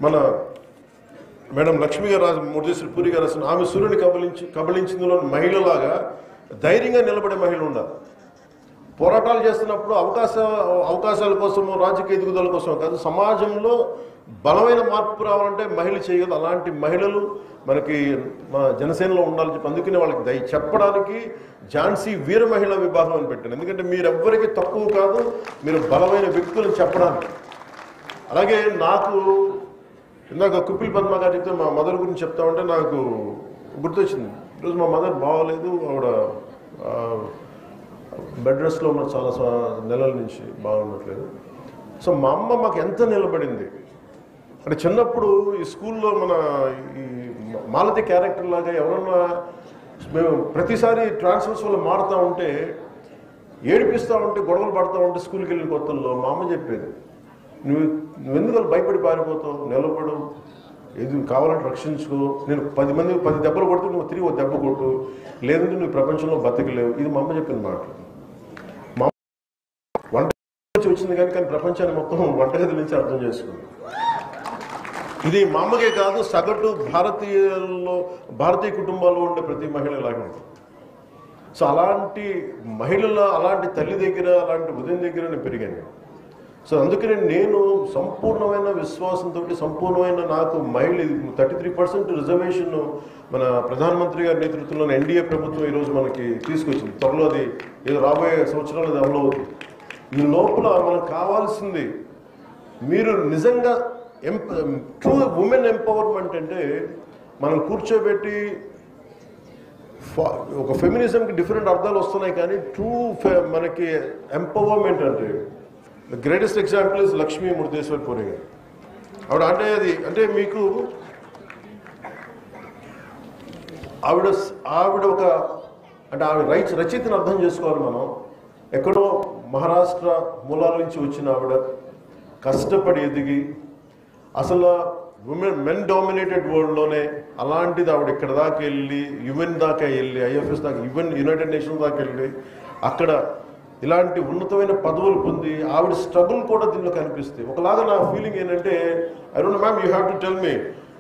మన మేడం లక్ష్మి గారు మురళీశ్వరి పూరి గారు రాసిన ఆమె సూర్యుని కబలించిందిలో మహిళలాగా ధైర్యంగా నిలబడే మహిళ ఉండాలి. పోరాటాలు చేస్తున్నప్పుడు అవకాశాల కోసమో రాజకీయ ఎదుగుదల కోసమో కాదు, సమాజంలో బలమైన మార్పు రావాలంటే మహిళ చేయగలదు. అలాంటి మహిళలు మనకి మన జనసేనలో ఉండాలని చెప్పి అందుకనే వాళ్ళకి చెప్పడానికి ఝాన్సీ వీర మహిళా విభాగం అని పెట్టాను. ఎందుకంటే మీరెవ్వరికి తక్కువ కాదు, మీరు బలమైన వ్యక్తులను చెప్పడానికి. అలాగే నాకు ఇందాక కుప్పిల్ పద్మ గారు చెప్తే మా మదర్ గురించి చెప్తామంటే నాకు గుర్తొచ్చింది. ఈరోజు మా మదర్ బాగోలేదు, ఆవిడ బెడ్ రెస్ట్లో ఉన్న చాలా నెలల నుంచి బాగుండట్లేదు. సో మా అమ్మ మాకు ఎంత నిలబడింది అంటే చిన్నప్పుడు ఈ స్కూల్లో మన ఈ మాలతి క్యారెక్టర్ లాగా ఎవరన్నా మేము ప్రతిసారి ట్రాన్స్ఫర్స్ వల్ల మారుతూ ఉంటే ఏడిపిస్తూ ఉంటే గొడవలు పడుతూ ఉంటే స్కూల్కి వెళ్ళిన కొత్తల్లో మా అమ్మ చెప్పేది, నువ్వు ఎందుకు భయపడి పారిపోతావు, నిలబడు, ఏది కావాలంటే రక్షించుకో, నేను 10 దెబ్బలు కొడుతూ నువ్వు తిరిగి 1 దెబ్బ కొట్టు, లేదంటే నువ్వు ప్రపంచంలో బతకలేవు. ఇది మా అమ్మ చెప్పిన మాట. మా వంట నుంచి వచ్చింది కానీ ప్రపంచాన్ని మొత్తం వంటగది నుంచి అర్థం చేసుకుంది. ఇది మా అమ్మకే కాదు, సగటు భారతీయ కుటుంబాల్లో ఉండే ప్రతి మహిళ ఇలాగే ఉంటుంది. సో అలాంటి మహిళల అలాంటి తల్లి దగ్గర అలాంటి ఉదయం దగ్గర నేను పెరిగాను. సో అందుకని నేను సంపూర్ణమైన విశ్వాసంతో సంపూర్ణమైన నాకు మహిళ 33% రిజర్వేషన్ మన ప్రధానమంత్రి గారి నేతృత్వంలో ఎన్డీఏ ప్రభుత్వం ఈరోజు మనకి తీసుకొచ్చింది. త్వరలో అది ఏదో రాబోయే సంవత్సరాలు అది అమలు అవుతుంది. ఈ లోపల మనకు కావాల్సింది మీరు నిజంగా ట్రూ ఉమెన్ ఎంపవర్మెంట్ అంటే మనం కూర్చోబెట్టి ఒక ఫెమినిజంకి డిఫరెంట్ అర్థాలు వస్తున్నాయి కానీ ట్రూ మనకి ఎంపవర్మెంట్ అంటే the greatest example is Lakshmi Muralishwari Puri గారు. అంటే మీకు ఆవిడ ఒక అంటే ఆవిడ రచయితను అర్థం చేసుకోవాలి మనం. ఎక్కడో మహారాష్ట్ర మూలాల నుంచి వచ్చిన ఆవిడ కష్టపడి ఎదిగి అసలు మెన్ డామినేటెడ్ వరల్డ్లోనే అలాంటిది ఆవిడ ఇక్కడ దాకా వెళ్ళి యుఎన్ దాకా వెళ్ళి ఐఎఫ్ఎస్ దాకా ఈవెన్ యునైటెడ్ నేషన్స్ దాకా వెళ్ళి అక్కడ ఇలాంటి ఉన్నతమైన పదవులు పొంది ఆవిడ స్ట్రగుల్ కూడా దీనిలో కనిపిస్తాయి. ఒకలాగా నా ఫీలింగ్ ఏంటంటే I don't know ma'am, you have to tell me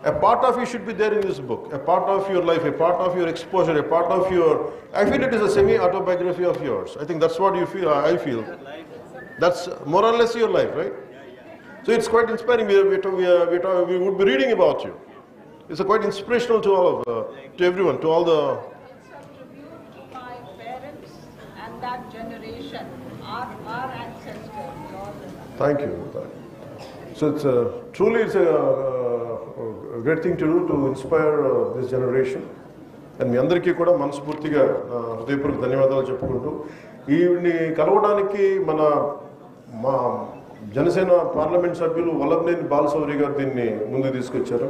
a part of you should be there in this book, a part of your life, a part of your exposure, a part of your, I feel it is a semi-autobiography of yours. I think that's what you feel, I feel. That's more or less your life, right? So it's quite inspiring. We would be reading about you. It's quite inspirational to all of, to everyone, to all the... My parents and that generation, our ancestors. Thank you. So it's truly it's a great thing to do to inspire this generation. And మీ అందరికీ కూడా మనస్ఫూర్తిగా హృదయపూర్వక ధన్యవాదాలు చెప్పుకుంటూ ఈవిని కలవడానికి మా Janasena parliament సభ్యులు వల్లభనేని బాలశౌరి గారు దీన్ని ముందుకు తీసుకొచ్చారు.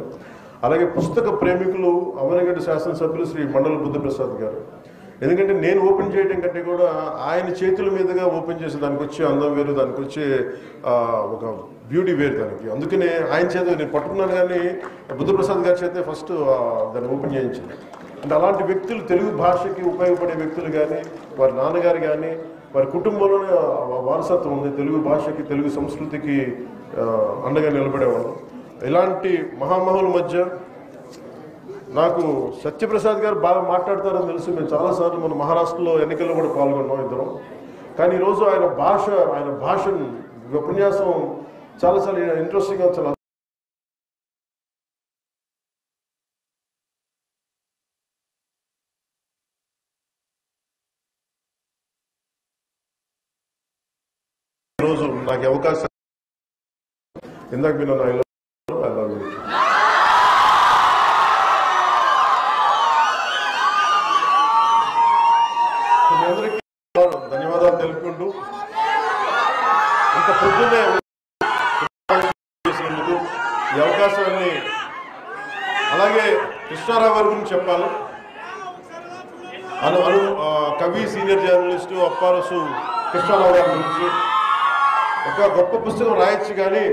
అలాగే పుస్తక ప్రేమికులు అవనగడ్డ శాసనసభ్యులు శ్రీ మండల బుద్ధప్రసాద్ గారు. ఎందుకంటే నేను ఓపెన్ చేయడం కంటే కూడా ఆయన చేతుల మీదుగా ఓపెన్ చేసి దానికి వచ్చే అందం వేరు, దానికి వచ్చే ఒక బ్యూటీ వేరు దానికి. అందుకనే ఆయన చేత నేను పట్టుకున్నాను కానీ బుద్ధప్రసాద్ గారి చేతే ఫస్ట్ దాన్ని ఓపెన్ చేయించాను. అంటే అలాంటి వ్యక్తులు తెలుగు భాషకి ఉపయోగపడే వ్యక్తులు కానీ వారి నాన్నగారు కానీ వారి కుటుంబంలోనే వారసత్వం ఉంది, తెలుగు భాషకి తెలుగు సంస్కృతికి అండగా నిలబడేవాళ్ళు. ఇలాంటి మహామహుల మధ్య నాకు సత్యప్రసాద్ గారు బాగా మాట్లాడతారని తెలుసు. మేము చాలాసార్లు మన మహారాష్ట్రలో ఎన్నికల్లో కూడా పాల్గొన్నాం ఇద్దరం. కానీ ఈరోజు ఆయన భాషను ఉపన్యాసం చాలాసార్లు ఇంట్రెస్టింగ్గా చాలా ఈరోజు నాకు అవకాశం ఇందాక మీరు ఐ లవ్ యూ మీ అందరికీ ధన్యవాదాలు తెలుపుకుంటూ ఇంత పొద్దున్నే చేసినందుకు ఈ అవకాశాన్ని, అలాగే కృష్ణారావు గారి గురించి చెప్పాలి. కవి సీనియర్ జర్నలిస్టు అప్పారసు కృష్ణారావు గారి గురించి ఒక గొప్ప పుస్తకం రాయొచ్చు కానీ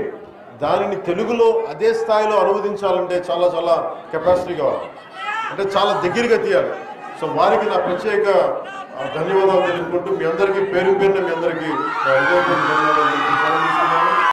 దానిని తెలుగులో అదే స్థాయిలో అనువదించాలంటే చాలా చాలా కెపాసిటీ కావాలి, అంటే చాలా దగ్గరగా తీయాలి. సో వారికి నా ప్రత్యేక ధన్యవాదాలు తెలుపుకుంటూ మీ అందరికీ పేరు పేరున మీ అందరికీ ధన్యవాదాలు తెలుపుకుంటూ